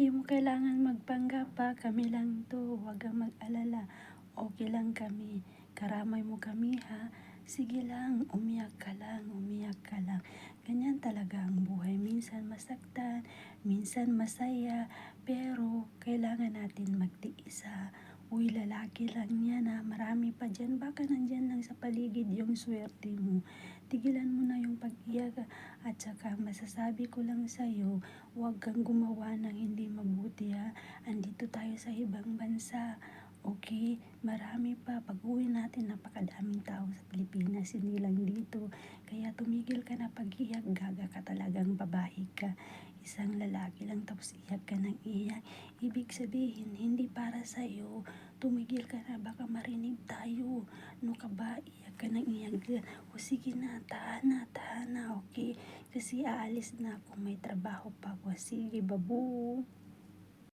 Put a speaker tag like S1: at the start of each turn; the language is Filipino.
S1: Hindi mo kailangan magpanggap pa, kami lang 'to, huwag kang mag-alala, okey lang kami. Karamay mo kami ha, sige lang, umiyak ka lang, umiyak ka lang. Ganyan talaga ang buhay, minsan masaktan, minsan masaya, pero kailangan natin magtiis ha. Uy, lalaki lang yan ha, marami pa diyan, baka nandiyan lang sa paligid yung swerte mo. Tigilan mo na yung pag-iyak at saka masasabi ko lang sa'yo, huwag kang gumawa ng hindi mabuti ha. Andito tayo sa ibang bansa, okey? Marami pa, pag-uwi natin napakadaming tao sa Pilipinas, hindi lang dito. Kaya tumigil ka na pag-iyak, gaga ka talagang babae ka. Isang lalaki lang tapos iyak ka ng iyak. Ibig sabihin, hindi para sa'yo. Tumigil ka na, baka marinig tayo. Ano ka ba? Iyak ka ng iyak. O sige na, tahan na, okey? Kasi aalis na ako, may trabaho pa ako. Sige, babu.